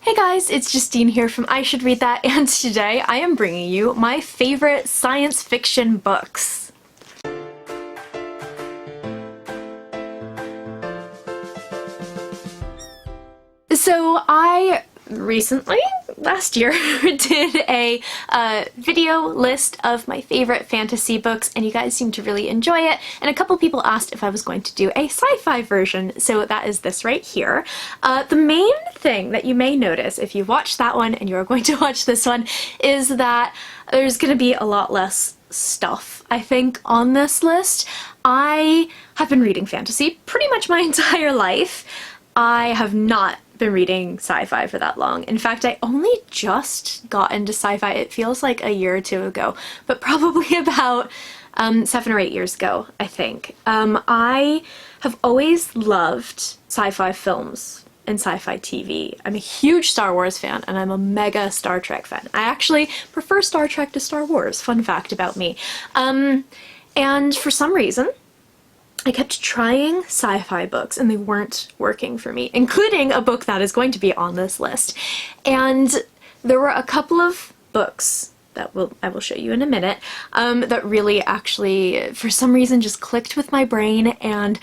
Hey guys, it's Justine here from I Should Read That, and today I am bringing you my favorite science fiction books. So I recently, last year, did a video list of my favorite fantasy books, and you guys seem to really enjoy it, and a couple people asked if I was going to do a sci-fi version, so that is this right here. The main thing that you may notice if you watched that one and you're going to watch this one is that there's going to be a lot less stuff, I think, on this list. I have been reading fantasy pretty much my entire life. I have not been reading sci-fi for that long. In fact, I only just got into sci-fi, it feels like a year or two ago, but probably about 7 or 8 years ago, I think. I have always loved sci-fi films and sci-fi TV. I'm a huge Star Wars fan, and I'm a mega Star Trek fan. I actually prefer Star Trek to Star Wars, fun fact about me. And for some reason, I kept trying sci-fi books and they weren't working for me, including a book that is going to be on this list. And there were a couple of books that I will show you in a minute, that really actually, for some reason, just clicked with my brain and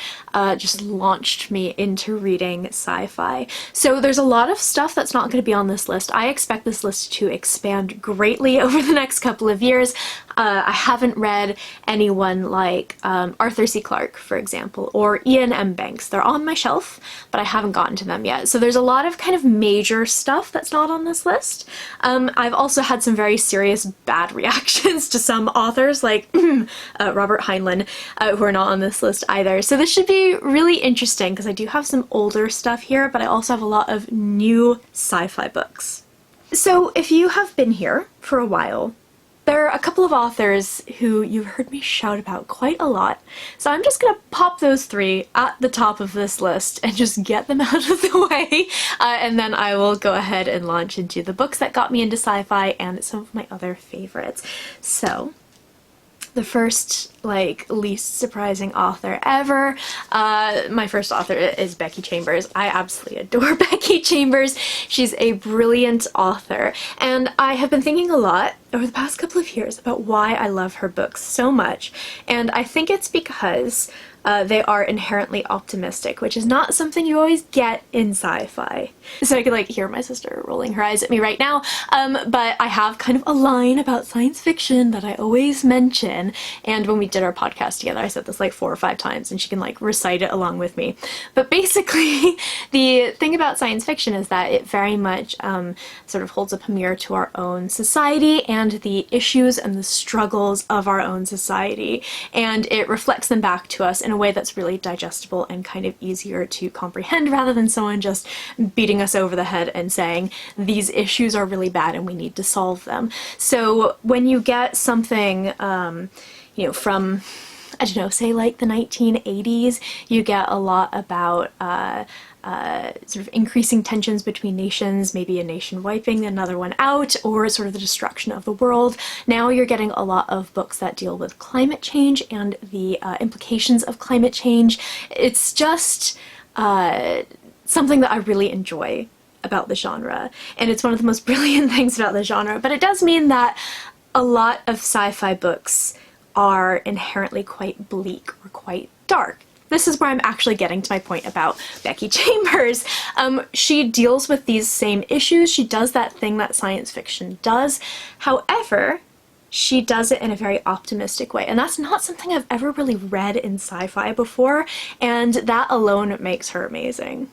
just launched me into reading sci-fi. So there's a lot of stuff that's not going to be on this list. I expect this list to expand greatly over the next couple of years. I haven't read anyone like Arthur C. Clarke, for example, or Ian M. Banks. They're on my shelf, but I haven't gotten to them yet. So there's a lot of kind of major stuff that's not on this list. I've also had some very serious bad reactions to some authors like Robert Heinlein, who are not on this list either. So this should be really interesting because I do have some older stuff here, but I also have a lot of new sci-fi books. So if you have been here for a while, there are a couple of authors who you've heard me shout about quite a lot, so I'm just gonna pop those three at the top of this list and just get them out of the way, and then I will go ahead and launch into the books that got me into sci-fi and some of my other favorites. So, the first, least surprising author ever. My first author is Becky Chambers. I absolutely adore Becky Chambers. She's a brilliant author, and I have been thinking a lot over the past couple of years about why I love her books so much, and I think it's because they are inherently optimistic, which is not something you always get in sci-fi. So I can hear my sister rolling her eyes at me right now, but I have kind of a line about science fiction that I always mention, and when we did our podcast together I said this 4 or 5 times and she can recite it along with me. But basically the thing about science fiction is that it very much sort of holds up a mirror to our own society and the issues and the struggles of our own society, and it reflects them back to us in a way that's really digestible and kind of easier to comprehend, rather than someone just beating us over the head and saying these issues are really bad and we need to solve them. So when you get something from, I don't know, say the 1980s, you get a lot about sort of increasing tensions between nations, maybe a nation wiping another one out, or sort of the destruction of the world. Now you're getting a lot of books that deal with climate change and the implications of climate change. It's just something that I really enjoy about the genre, and it's one of the most brilliant things about the genre, but it does mean that a lot of sci-fi books are inherently quite bleak or quite dark. This is where I'm actually getting to my point about Becky Chambers. She deals with these same issues. She does that thing that science fiction does. However, she does it in a very optimistic way, and that's not something I've ever really read in sci-fi before, and that alone makes her amazing.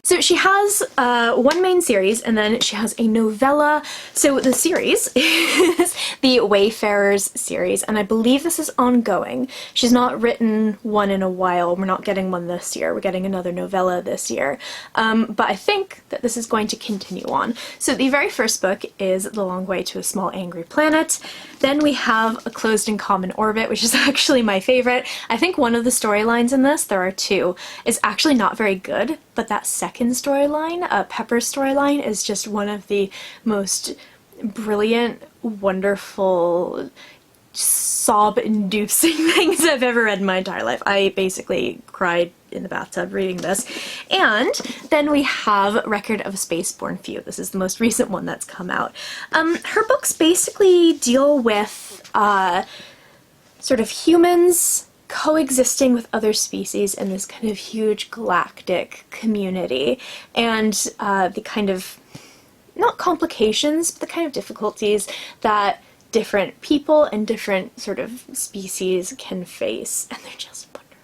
So she has one main series, and then she has a novella. So the series is the Wayfarers series, and I believe this is ongoing. She's not written one in a while. We're not getting one this year. We're getting another novella this year. But I think that this is going to continue on. So the very first book is The Long Way to a Small Angry Planet. Then we have A Closed and Common Orbit, which is actually my favorite. I think one of the storylines in this, there are two, is actually not very good, but that second storyline, Pepper's storyline, is just one of the most brilliant, wonderful, sob-inducing things I've ever read in my entire life. I basically cried in the bathtub reading this. And then we have Record of a Spaceborne Few. This is the most recent one that's come out. Her books basically deal with sort of humans coexisting with other species in this kind of huge galactic community, and the kind of, not complications, but the kind of difficulties that different people and different sort of species can face. And they're just wonderful.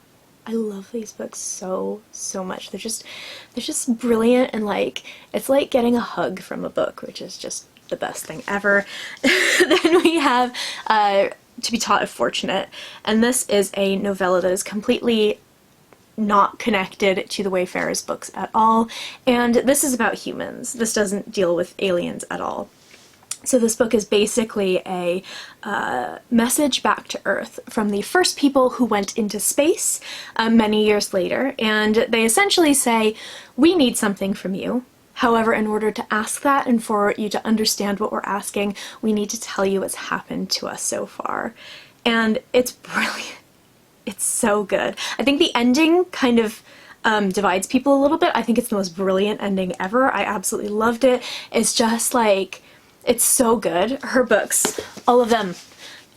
I love these books so much. They're just brilliant, and like, it's like getting a hug from a book, which is just the best thing ever. Then we have To Be Taught If Fortunate, and this is a novella that is completely not connected to the Wayfarers books at all, and this is about humans. This doesn't deal with aliens at all. So this book is basically a message back to Earth from the first people who went into space many years later, and they essentially say, we need something from you. However, in order to ask that and for you to understand what we're asking, we need to tell you what's happened to us so far. And it's brilliant. It's so good. I think the ending kind of divides people a little bit. I think it's the most brilliant ending ever. I absolutely loved it. It's just like, it's so good. Her books, all of them,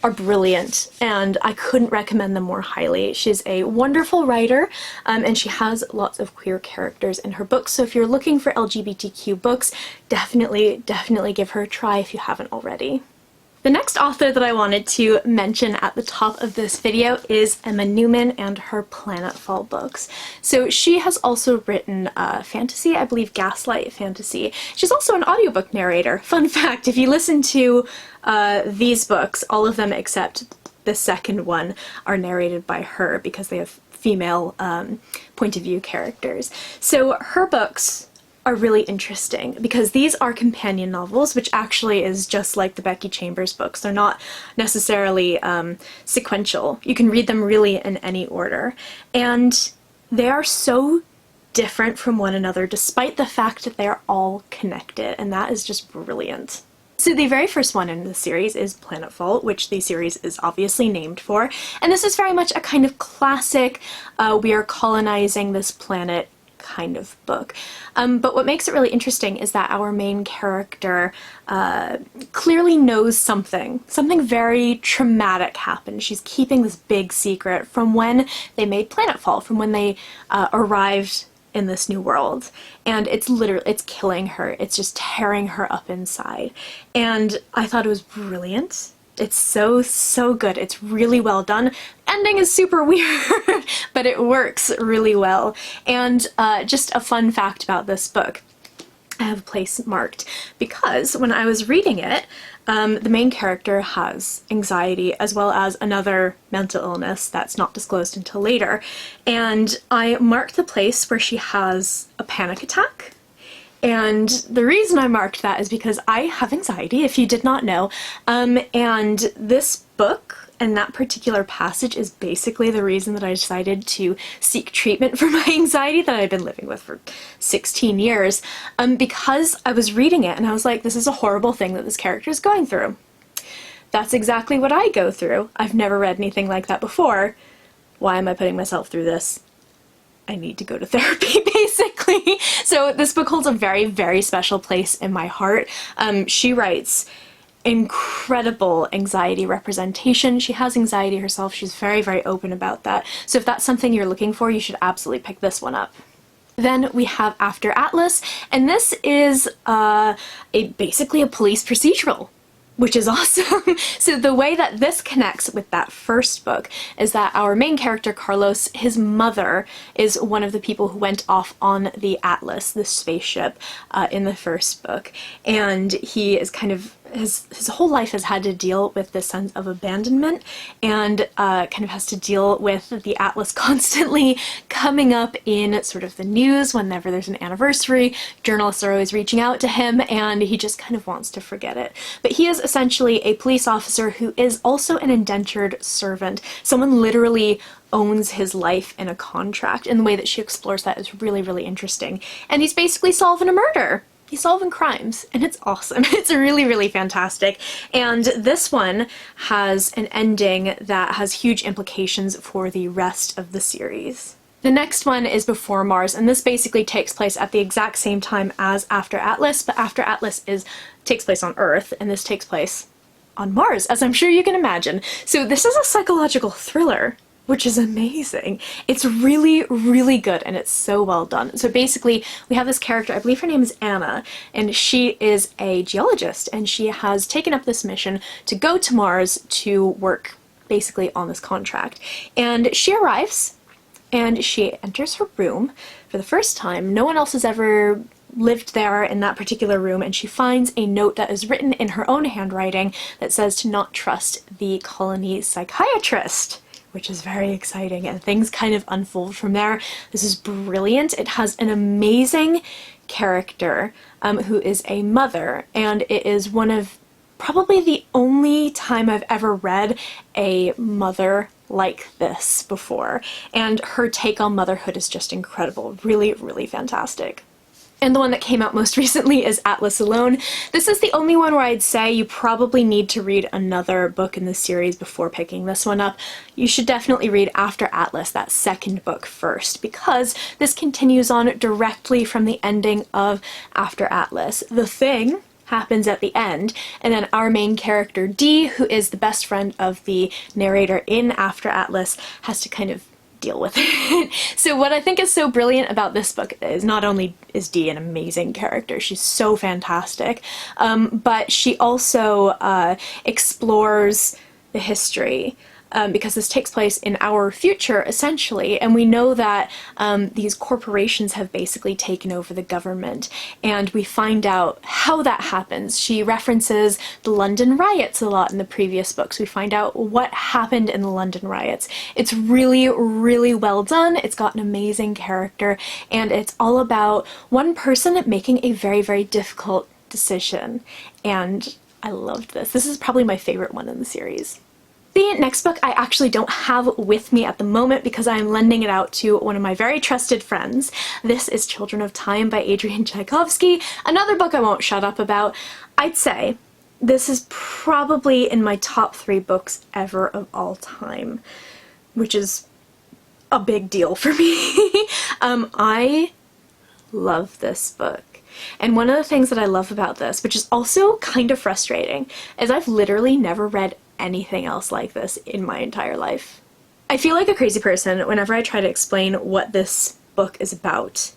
are brilliant, and I couldn't recommend them more highly. She's a wonderful writer, and she has lots of queer characters in her books, so if you're looking for LGBTQ books, definitely give her a try if you haven't already. The next author that I wanted to mention at the top of this video is Emma Newman and her Planetfall books. So she has also written fantasy, I believe Gaslight fantasy. She's also an audiobook narrator. Fun fact, if you listen to these books, all of them except the second one are narrated by her because they have female point of view characters. So her books are really interesting because these are companion novels, which actually is just like the Becky Chambers books. They're not necessarily sequential. You can read them really in any order. And they are so different from one another despite the fact that they are all connected, and that is just brilliant. So the very first one in the series is Planetfall, which the series is obviously named for, and this is very much a kind of classic, we are colonizing this planet kind of book. But what makes it really interesting is that our main character clearly knows something very traumatic happened. She's keeping this big secret from when they made Planetfall, from when they arrived in this new world, and it's killing her. It's just tearing her up inside, and I thought it was brilliant. It's so good. It's really well done. Ending is super weird, but it works really well. And just a fun fact about this book, I have a place marked because when I was reading it, the main character has anxiety as well as another mental illness that's not disclosed until later. And I marked the place where she has a panic attack. And the reason I marked that is because I have anxiety, if you did not know, and this book and that particular passage is basically the reason that I decided to seek treatment for my anxiety that I've been living with for 16 years, because I was reading it and I was like, this is a horrible thing that this character is going through. That's exactly what I go through. I've never read anything like that before. Why am I putting myself through this? I need to go to therapy, basically. So this book holds a very special place in my heart. She writes incredible anxiety representation. She has anxiety herself. She's very open about that. So if that's something you're looking for, you should absolutely pick this one up. Then we have After Atlas, and this is basically a police procedural, which is awesome. So the way that this connects with that first book is that our main character, Carlos, his mother is one of the people who went off on the Atlas, the spaceship, in the first book. And he is kind of, his whole life has had to deal with this sense of abandonment and kind of has to deal with the Atlas constantly coming up in sort of the news whenever there's an anniversary. Journalists are always reaching out to him and he just kind of wants to forget it. But he is essentially a police officer who is also an indentured servant. Someone literally owns his life in a contract, and the way that she explores that is really interesting. And he's basically solving a murder. He's solving crimes, and it's awesome. It's really fantastic. And this one has an ending that has huge implications for the rest of the series. The next one is Before Mars, and this basically takes place at the exact same time as After Atlas, but After Atlas takes place on Earth, and this takes place on Mars, as I'm sure you can imagine. So this is a psychological thriller, which is amazing. It's really, really good, and it's so well done. So basically, we have this character, I believe her name is Anna, and she is a geologist, and she has taken up this mission to go to Mars to work basically on this contract. And she arrives, and she enters her room for the first time. No one else has ever lived there in that particular room, and she finds a note that is written in her own handwriting that says to not trust the colony psychiatrist, which is very exciting, and things kind of unfold from there. This is brilliant. It has an amazing character who is a mother, and it is one of probably the only time I've ever read a mother like this before, and her take on motherhood is just incredible. Really, really fantastic. And the one that came out most recently is Atlas Alone. This is the only one where I'd say you probably need to read another book in the series before picking this one up. You should definitely read After Atlas, that second book, first, because this continues on directly from the ending of After Atlas. The Thing happens at the end, and then our main character Dee, who is the best friend of the narrator in After Atlas, has to kind of deal with it. So what I think is so brilliant about this book is not only is Dee an amazing character, she's so fantastic, but she also explores the history. Because this takes place in our future, essentially, and we know that these corporations have basically taken over the government, and we find out how that happens. She references the London riots a lot in the previous books. We find out what happened in the London riots. It's really, really well done. It's got an amazing character, and it's all about one person making a very, very difficult decision, and I loved this. This is probably my favorite one in the series. The next book I actually don't have with me at the moment because I am lending it out to one of my very trusted friends. This is Children of Time by Adrian Tchaikovsky, another book I won't shut up about. I'd say this is probably in my top 3 books ever of all time, which is a big deal for me. I love this book. And one of the things that I love about this, which is also kind of frustrating, is I've literally never read anything else like this in my entire life. I feel like a crazy person whenever I try to explain what this book is about.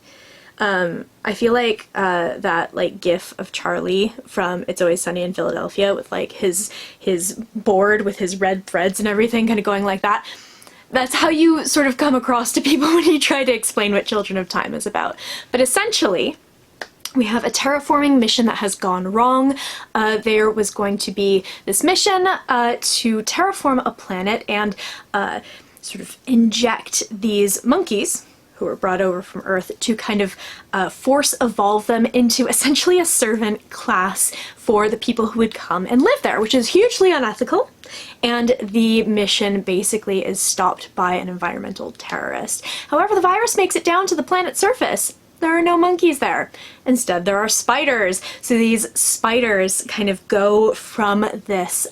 I feel like that like gif of Charlie from It's Always Sunny in Philadelphia with like his board with his red threads and everything kind of going like that. That's how you sort of come across to people when you try to explain what Children of Time is about. But essentially, we have a terraforming mission that has gone wrong. There was going to be this mission to terraform a planet and sort of inject these monkeys who were brought over from Earth to kind of force evolve them into essentially a servant class for the people who would come and live there, which is hugely unethical. And the mission basically is stopped by an environmental terrorist. However, the virus makes it down to the planet's surface. There are no monkeys there. Instead, there are spiders. So these spiders kind of go from this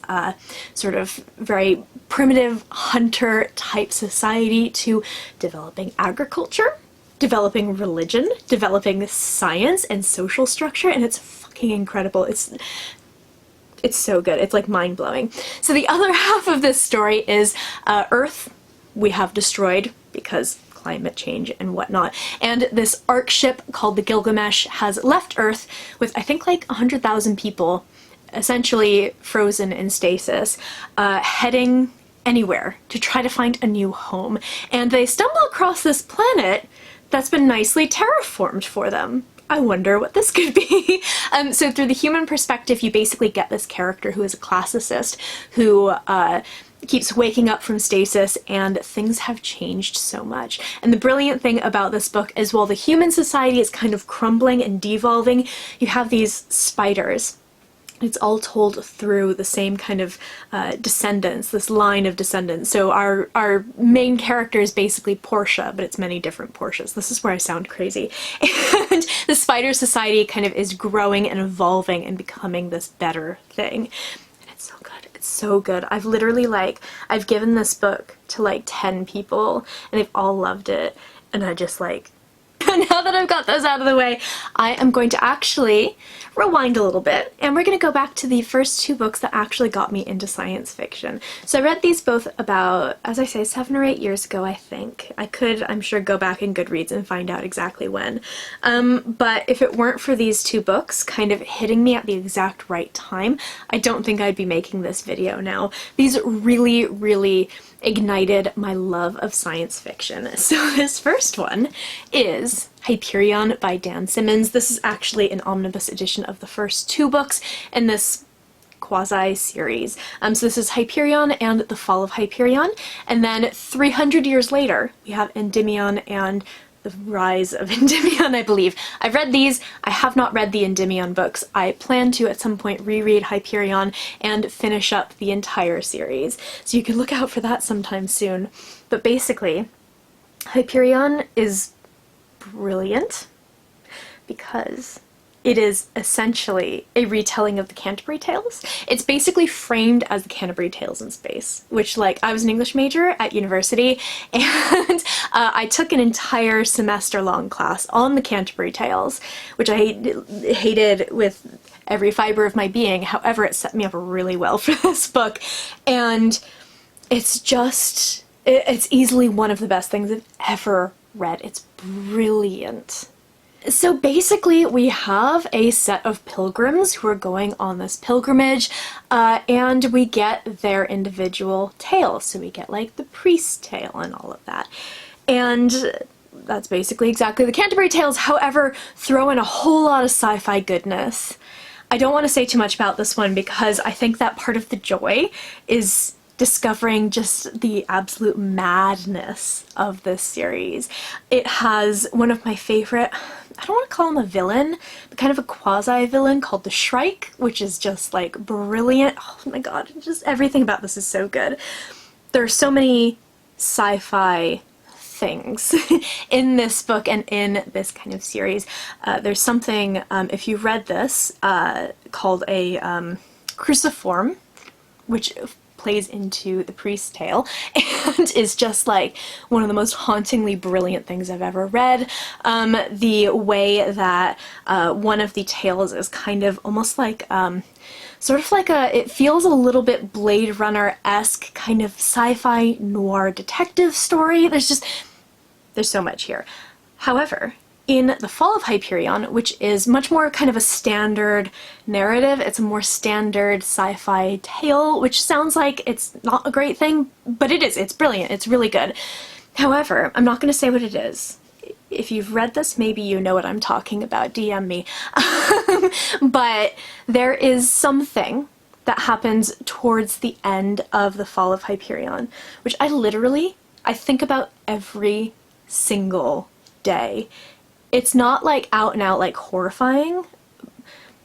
sort of very primitive hunter type society to developing agriculture, developing religion, developing science and social structure, and it's fucking incredible. It's so good. It's like mind-blowing. So the other half of this story is Earth we have destroyed because climate change and whatnot. And this Ark ship called the Gilgamesh has left Earth with I think like 100,000 people essentially frozen in stasis, heading anywhere to try to find a new home. And they stumble across this planet that's been nicely terraformed for them. I wonder what this could be. So through the human perspective, you basically get this character who is a classicist who keeps waking up from stasis, and things have changed so much. And the brilliant thing about this book is while the human society is kind of crumbling and devolving, you have these spiders. It's all told through the same kind of descendants, this line of descendants. So our main character is basically Portia, but it's many different Portias. This is where I sound crazy. And the spider society kind of is growing and evolving and becoming this better thing. And it's so good. It's so good. I've literally I've given this book to like 10 people and they've all loved it. And I just like, now that I've got those out of the way, I am going to actually rewind a little bit, and we're going to go back to the first two books that actually got me into science fiction. So I read these both about, as I say, 7 or 8 years ago, I think. I could, I'm sure, go back in Goodreads and find out exactly when. But if it weren't for these two books kind of hitting me at the exact right time, I don't think I'd be making this video now. These really, really ignited my love of science fiction. So this first one is Hyperion by Dan Simmons. This is actually an omnibus edition of the first two books in this quasi-series. So this is Hyperion and the Fall of Hyperion, and then 300 years later we have Endymion and the Rise of Endymion, I believe. I've read these. I have not read the Endymion books. I plan to at some point reread Hyperion and finish up the entire series. So you can look out for that sometime soon. But basically, Hyperion is brilliant because it is essentially a retelling of the Canterbury Tales. It's basically framed as the Canterbury Tales in space, which, like, I was an English major at university, and I took an entire semester-long class on the Canterbury Tales, which I hated with every fiber of my being. However, it set me up really well for this book, and it's just, it's easily one of the best things I've ever read. It's brilliant. So basically we have a set of pilgrims who are going on this pilgrimage, and we get their individual tales. So we get like the priest's tale and all of that. And that's basically exactly the Canterbury Tales. However, throw in a whole lot of sci-fi goodness. I don't want to say too much about this one because I think that part of the joy is discovering just the absolute madness of this series. It has one of my favorite, I don't want to call him a villain, but kind of a quasi-villain called the Shrike, which is just like brilliant. Oh my god, just everything about this is so good. There are so many sci-fi things in this book and in this kind of series. There's something, if you've read this, called a cruciform, which plays into the priest's tale and is just like one of the most hauntingly brilliant things I've ever read. The way that one of the tales is kind of almost like sort of like it feels a little bit Blade Runner-esque kind of sci-fi noir detective story. There's so much here. However, in The Fall of Hyperion, which is much more kind of a standard narrative, it's a more standard sci-fi tale, which sounds like it's not a great thing, but it is. It's brilliant. It's really good. However, I'm not going to say what it is. If you've read this, maybe you know what I'm talking about. DM me. But there is something that happens towards the end of The Fall of Hyperion, which I think about every single day. It's not like out and out like horrifying,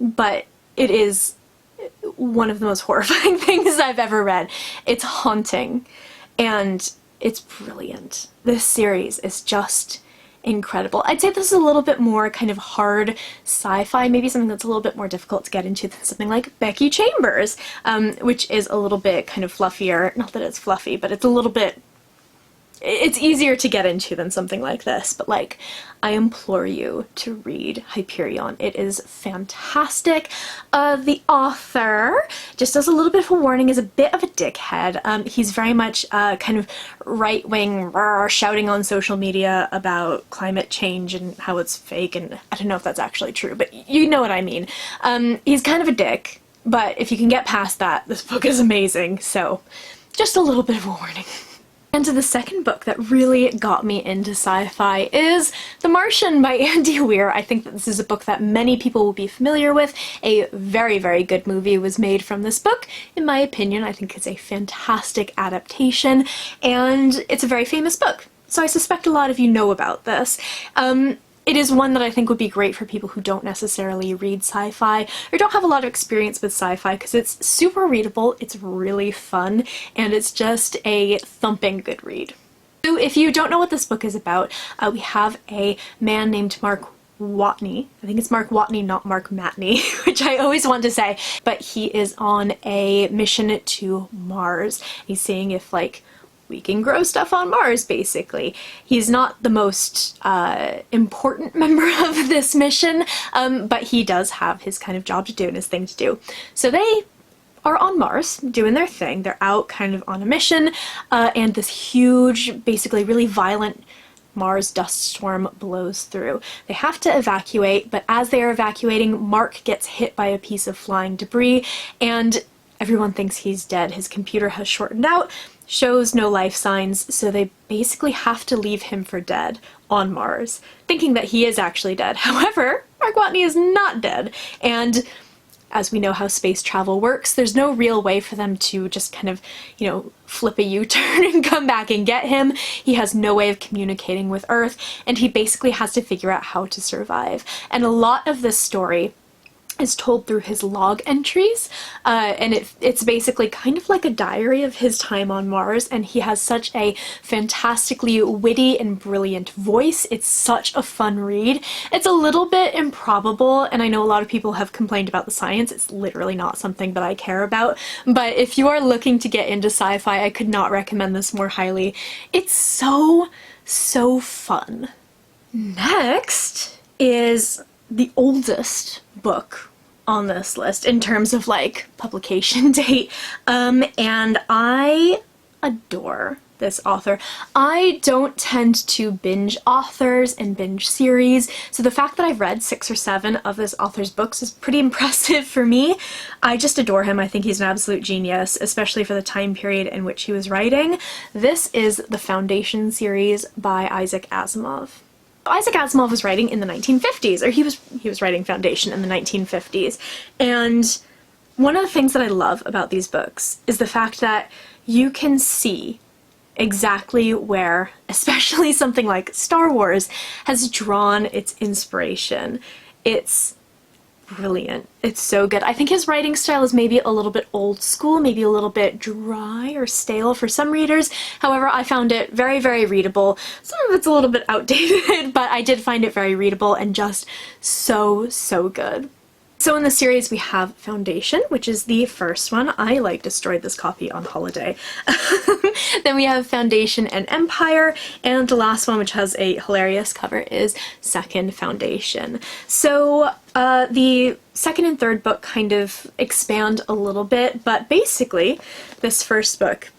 but it is one of the most horrifying things I've ever read. It's haunting and it's brilliant. This series is just incredible. I'd say this is a little bit more kind of hard sci-fi, maybe something that's a little bit more difficult to get into than something like Becky Chambers, which is a little bit kind of fluffier. Not that it's fluffy, but it's a little bit, it's easier to get into than something like this, but like, I implore you to read Hyperion. It is fantastic. The author, just as a little bit of a warning, is a bit of a dickhead. He's very much kind of right-wing, shouting on social media about climate change and how it's fake, and I don't know if that's actually true, but you know what I mean. He's kind of a dick, but if you can get past that, this book is amazing, so just a little bit of a warning. And the second book that really got me into sci-fi is The Martian by Andy Weir. I think that this is a book that many people will be familiar with. A very, very good movie was made from this book. In my opinion, I think it's a fantastic adaptation, and it's a very famous book. So I suspect a lot of you know about this. It is one that I think would be great for people who don't necessarily read sci-fi or don't have a lot of experience with sci-fi, because it's super readable, it's really fun, and it's just a thumping good read. So if you don't know what this book is about, we have a man named Mark Watney. I think it's Mark Watney, not Mark Matney, which I always want to say, but he is on a mission to Mars. He's seeing if like we can grow stuff on Mars, basically. He's not the most important member of this mission, but he does have his kind of job to do and his thing to do. So they are on Mars doing their thing. They're out kind of on a mission, and this huge, basically really violent Mars dust storm blows through. They have to evacuate, but as they are evacuating, Mark gets hit by a piece of flying debris, and everyone thinks he's dead. His computer has shortened out, shows no life signs, so they basically have to leave him for dead on Mars, thinking that he is actually dead. However, Mark Watney is not dead, and as we know how space travel works, there's no real way for them to just kind of, you know, flip a U-turn and come back and get him. He has no way of communicating with Earth, and he basically has to figure out how to survive. And a lot of this story is told through his log entries, and it's basically kind of like a diary of his time on Mars, and he has such a fantastically witty and brilliant voice. It's such a fun read. It's a little bit improbable, and I know a lot of people have complained about the science. It's literally not something that I care about, but if you are looking to get into sci-fi, I could not recommend this more highly. It's so fun. Next is the oldest book on this list in terms of like publication date, and I adore this author. I don't tend to binge authors and binge series, so the fact that I've read 6 or 7 of this author's books is pretty impressive for me. I just adore him. I think he's an absolute genius, especially for the time period in which he was writing. This is the Foundation series by Isaac Asimov. Isaac Asimov was writing in the 1950s, or he was writing Foundation in the 1950s, and one of the things that I love about these books is the fact that you can see exactly where, especially something like Star Wars, has drawn its inspiration. It's brilliant. It's so good. I think his writing style is maybe a little bit old school, maybe a little bit dry or stale for some readers. However, I found it very, very readable. Some of it's a little bit outdated, but I did find it very readable and just so good. So in the series we have Foundation, which is the first one. I destroyed this copy on holiday. Then we have Foundation and Empire, and the last one, which has a hilarious cover, is Second Foundation. So the second and third book kind of expand a little bit, but basically this first book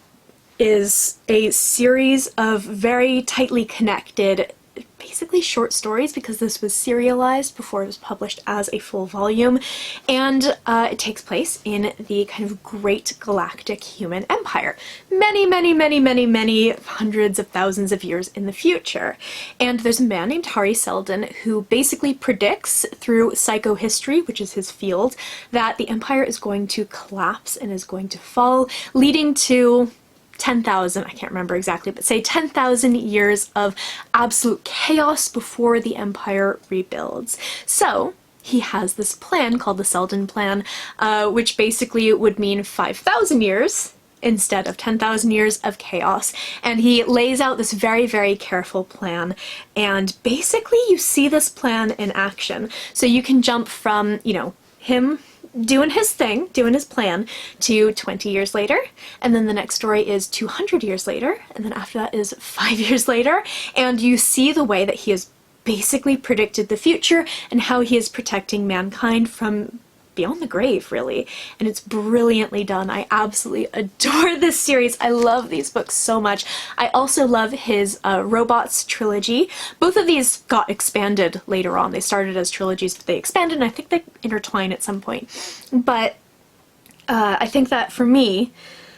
is a series of very tightly connected, basically short stories, because this was serialized before it was published as a full volume, and it takes place in the kind of great galactic human empire, many hundreds of thousands of years in the future. And there's a man named Hari Seldon who basically predicts through psychohistory, which is his field, that the empire is going to collapse and is going to fall, leading to 10,000, I can't remember exactly, but say 10,000 years of absolute chaos before the empire rebuilds. So he has this plan called the Seldon Plan, which basically would mean 5,000 years instead of 10,000 years of chaos. And he lays out this very, very careful plan, and basically you see this plan in action. So you can jump from, you know, him doing his thing, doing his plan, to 20 years later, and then the next story is 200 years later, and then after that is 5 years later, and you see the way that he has basically predicted the future and how he is protecting mankind from beyond the grave, really. And it's brilliantly done. I absolutely adore this series. I love these books so much. I also love his Robots trilogy. Both of these got expanded later on. They started as trilogies, but they expanded, and I think they intertwine at some point. But I think that for me,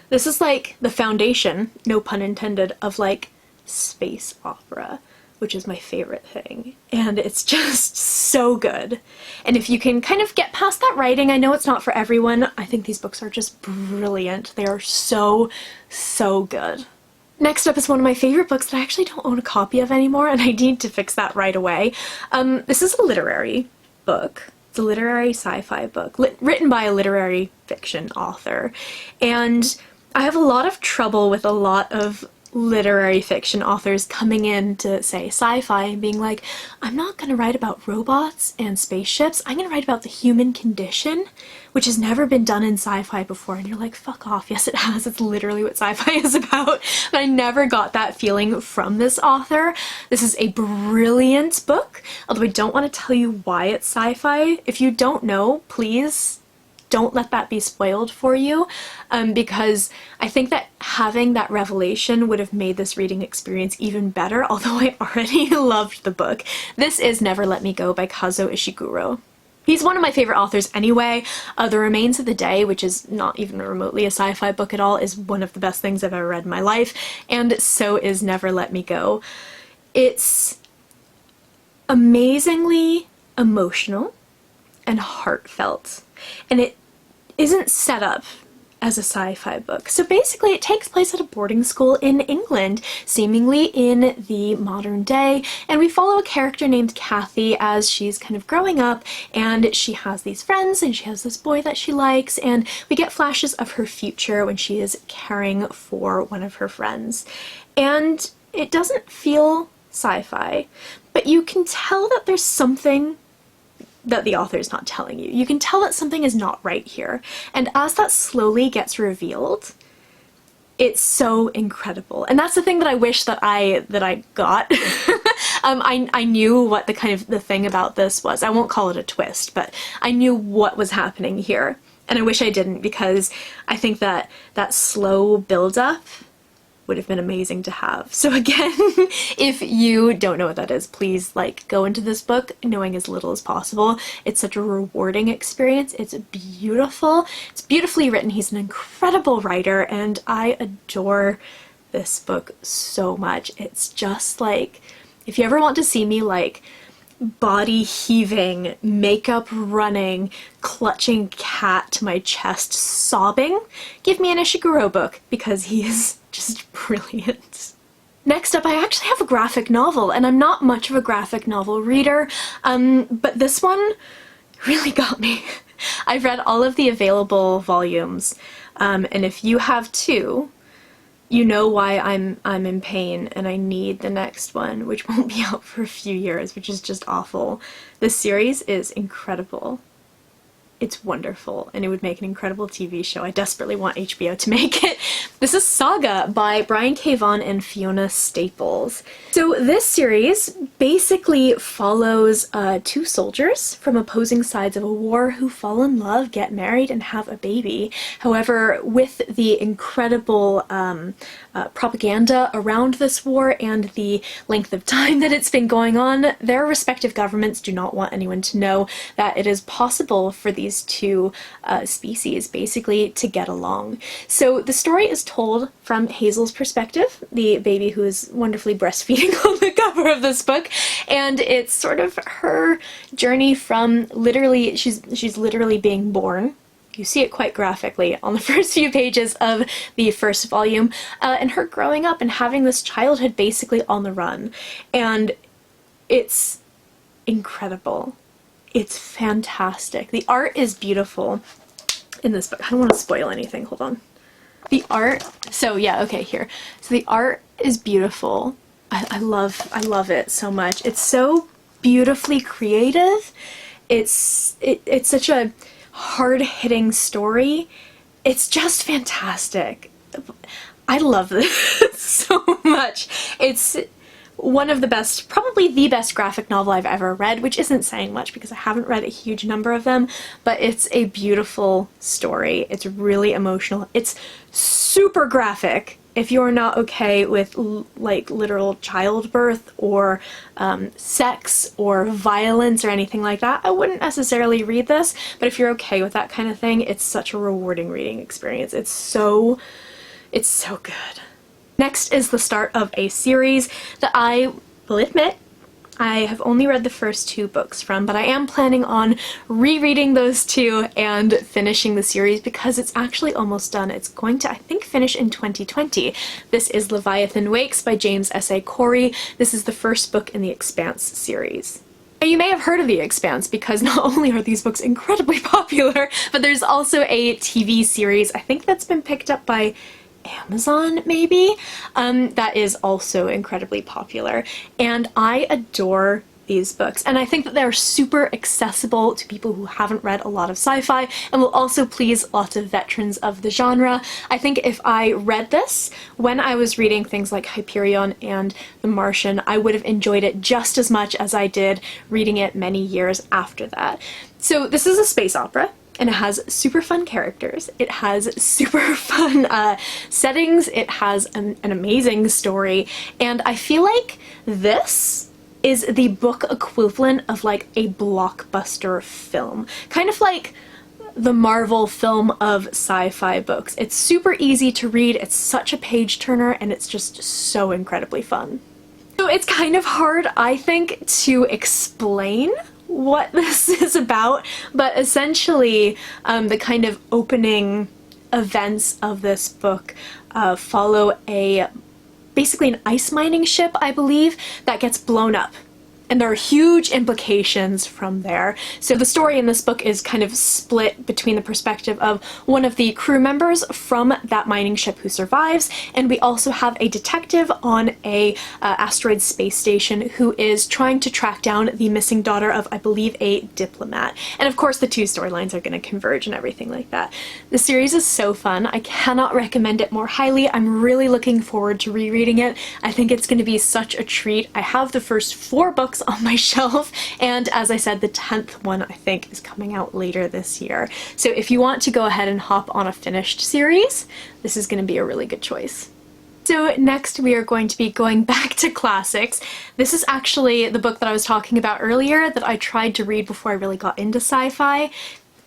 this is like the foundation, no pun intended, of like space opera, which is my favorite thing. And it's just so good. And if you can kind of get past that writing, I know it's not for everyone, I think these books are just brilliant. They are so good. Next up is one of my favorite books that I actually don't own a copy of anymore, and I need to fix that right away. This is a literary book. It's a literary sci-fi book, written by a literary fiction author. And I have a lot of trouble with a lot of literary fiction authors coming in to, say, sci-fi and being like, I'm not gonna write about robots and spaceships, I'm gonna write about the human condition, which has never been done in sci-fi before. And you're like, fuck off. Yes, it has. It's literally what sci-fi is about. But I never got that feeling from this author. This is a brilliant book, although I don't want to tell you why it's sci-fi. If you don't know, please don't let that be spoiled for you, because I think that having that revelation would have made this reading experience even better, although I already loved the book. This is Never Let Me Go by Kazuo Ishiguro. He's one of my favorite authors anyway. The Remains of the Day, which is not even remotely a sci-fi book at all, is one of the best things I've ever read in my life, and so is Never Let Me Go. It's amazingly emotional and heartfelt, and it isn't set up as a sci-fi book. So basically it takes place at a boarding school in England, seemingly in the modern day, and we follow a character named Kathy as she's kind of growing up, and she has these friends and she has this boy that she likes, and we get flashes of her future when she is caring for one of her friends. And it doesn't feel sci-fi, but you can tell that there's something that the author is not telling you. You can tell that something is not right here. And as that slowly gets revealed, it's so incredible. And that's the thing that I wish that I got. I knew what the thing about this was. I won't call it a twist, but I knew what was happening here. And I wish I didn't, because I think that that slow build-up would have been amazing to have. So again, if you don't know what that is, please go into this book knowing as little as possible. It's such a rewarding experience. It's beautiful. It's beautifully written. He's an incredible writer, and I adore this book so much. It's just if you ever want to see me body heaving, makeup running, clutching cat to my chest, sobbing, give me an Ishiguro book, because he is just brilliant. Next up, I actually have a graphic novel, and I'm not much of a graphic novel reader, but this one really got me. I've read all of the available volumes, and if you have too, you know why I'm in pain and I need the next one, which won't be out for a few years, which is just awful. This series is incredible. It's wonderful, and it would make an incredible TV show. I desperately want HBO to make it. This is Saga by Brian K. Vaughan and Fiona Staples. So this series basically follows two soldiers from opposing sides of a war who fall in love, get married, and have a baby. However, with the incredible propaganda around this war and the length of time that it's been going on, their respective governments do not want anyone to know that it is possible for these two species basically to get along. So the story is told from Hazel's perspective, the baby who is wonderfully breastfeeding on the cover of this book, and it's sort of her journey from literally, she's literally being born. You see it quite graphically on the first few pages of the first volume, and her growing up and having this childhood basically on the run. And it's incredible. It's fantastic. The art is beautiful in this book. I don't want to spoil anything. Hold on. The art, so yeah, okay, here. So the art is beautiful. I love it so much. It's so beautifully creative. It's such a hard-hitting story. It's just fantastic. I love this so much. It's one of the best, probably the best graphic novel I've ever read, which isn't saying much because I haven't read a huge number of them, but it's a beautiful story. It's really emotional. It's super graphic. If you're not okay with literal childbirth or sex or violence or anything like that, I wouldn't necessarily read this, but if you're okay with that kind of thing, it's such a rewarding reading experience. It's so good. Next is the start of a series that I will admit I have only read the first two books from, but I am planning on rereading those two and finishing the series because it's actually almost done. It's going to, I think, finish in 2020. This is Leviathan Wakes by James S.A. Corey. This is the first book in the Expanse series. You may have heard of The Expanse because not only are these books incredibly popular, but there's also a TV series, I think that's been picked up by Amazon, maybe, that is also incredibly popular. And I adore these books, and I think that they're super accessible to people who haven't read a lot of sci-fi and will also please lots of veterans of the genre. I think if I read this when I was reading things like Hyperion and The Martian, I would have enjoyed it just as much as I did reading it many years after that. So this is a space opera, and it has super fun characters. It has super fun settings. It has an amazing story, and I feel like this is the book equivalent of like a blockbuster film. Kind of like the Marvel film of sci-fi books. It's super easy to read, it's such a page turner, and it's just so incredibly fun. So it's kind of hard, I think, to explain what this is about, but essentially the kind of opening events of this book follow basically an ice mining ship, I believe, that gets blown up. And there are huge implications from there. So the story in this book is kind of split between the perspective of one of the crew members from that mining ship who survives, and we also have a detective on a asteroid space station who is trying to track down the missing daughter of, I believe, a diplomat. And of course the two storylines are going to converge and everything like that. The series is so fun. I cannot recommend it more highly. I'm really looking forward to rereading it. I think it's going to be such a treat. I have the first 4 books on my shelf, and as I said, the 10th one I think is coming out later this year. So if you want to go ahead and hop on a finished series, this is going to be a really good choice. So next we are going to be going back to classics. This is actually the book that I was talking about earlier that I tried to read before I really got into sci-fi,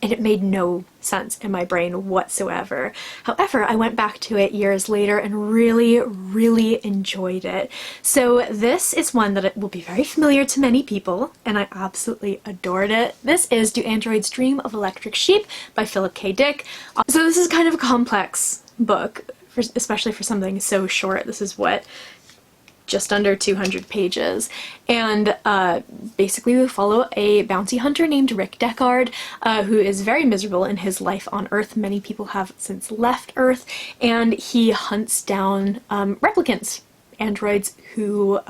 and it made no sense in my brain whatsoever. However, I went back to it years later and really, really enjoyed it. So this is one that will be very familiar to many people, and I absolutely adored it. This is Do Androids Dream of Electric Sheep by Philip K. Dick. So this is kind of a complex book, especially for something so short. This is what, just under 200 pages, and basically we follow a bounty hunter named Rick Deckard, who is very miserable in his life on Earth. Many people have since left Earth, and he hunts down replicants, androids who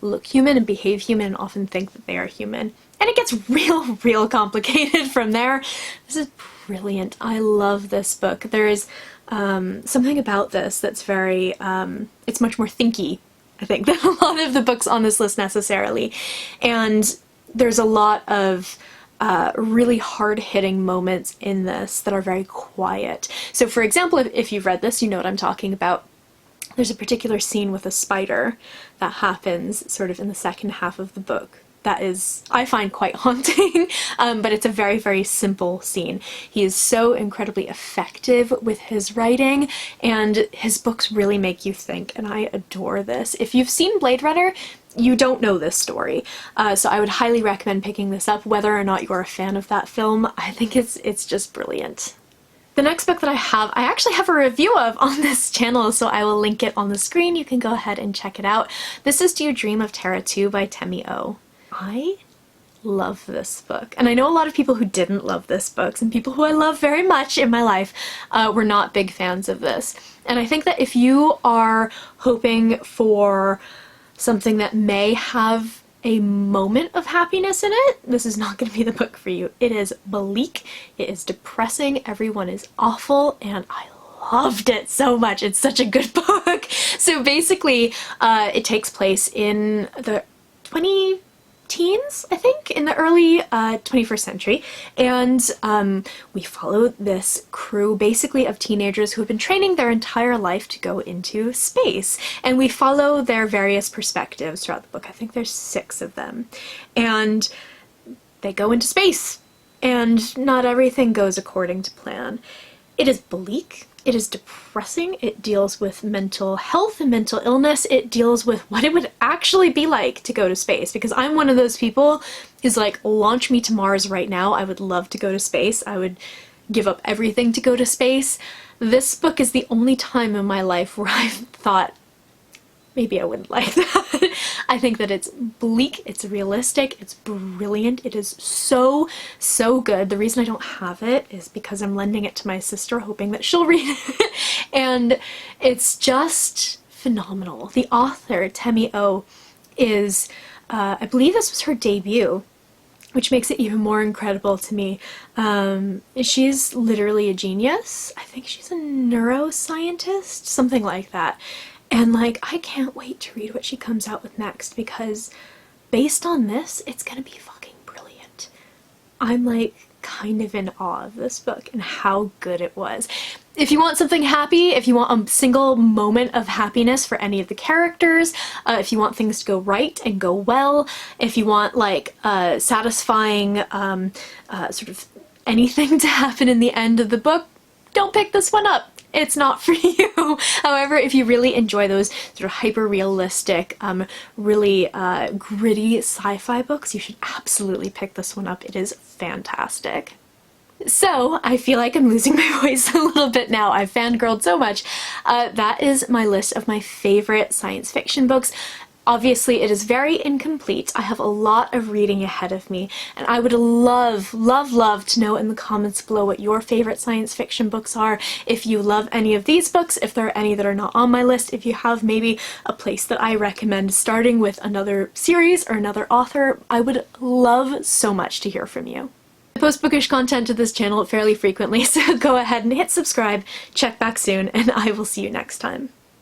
look human and behave human and often think that they are human. And it gets real complicated from there. This is brilliant. I love this book. There is something about this that's very, it's much more thinky, I think, than a lot of the books on this list necessarily. And there's a lot of really hard-hitting moments in this that are very quiet. So for example, if you've read this, you know what I'm talking about. There's a particular scene with a spider that happens sort of in the second half of the book that is, I find, quite haunting, but it's a very simple scene. He is so incredibly effective with his writing, and his books really make you think, and I adore this. If you've seen Blade Runner, you don't know this story, so I would highly recommend picking this up, whether or not you're a fan of that film. I think it's just brilliant. The next book that I actually have a review of on this channel, so I will link it on the screen. You can go ahead and check it out. This is Do You Dream of Terra 2 by Temi O. I love this book, and I know a lot of people who didn't love this book, and people who I love very much in my life were not big fans of this. And I think that if you are hoping for something that may have a moment of happiness in it, this is not going to be the book for you. It is bleak, it is depressing, everyone is awful, and I loved it so much. It's such a good book. So basically, it takes place in the 20-teens, I think, in the early 21st century, and we follow this crew basically of teenagers who have been training their entire life to go into space, and we follow their various perspectives throughout the book. I think there's 6 of them, and they go into space, and not everything goes according to plan. It is bleak. It is depressing. It deals with mental health and mental illness. It deals with what it would actually be like to go to space, because I'm one of those people who's like, launch me to Mars right now. I would love to go to space. I would give up everything to go to space. This book is the only time in my life where I've thought, maybe I wouldn't like that. I think that it's bleak, it's realistic, it's brilliant, it is so, so good. The reason I don't have it is because I'm lending it to my sister, hoping that she'll read it, and it's just phenomenal. The author, Temi O, is, I believe this was her debut, which makes it even more incredible to me. She's literally a genius. I think she's a neuroscientist, something like that. And like, I can't wait to read what she comes out with next, because based on this, it's gonna be fucking brilliant. I'm like kind of in awe of this book and how good it was. If you want something happy, if you want a single moment of happiness for any of the characters, if you want things to go right and go well, if you want like satisfying sort of anything to happen in the end of the book, don't pick this one up. It's not for you. However, if you really enjoy those sort of hyper-realistic, really gritty sci-fi books, you should absolutely pick this one up. It is fantastic. So, I feel like I'm losing my voice a little bit now. I've fangirled so much. That is my list of my favorite science fiction books. Obviously, it is very incomplete. I have a lot of reading ahead of me, and I would love, love, love to know in the comments below what your favorite science fiction books are. If you love any of these books, if there are any that are not on my list, if you have maybe a place that I recommend starting with another series or another author, I would love so much to hear from you. I post bookish content to this channel fairly frequently, so go ahead and hit subscribe, check back soon, and I will see you next time.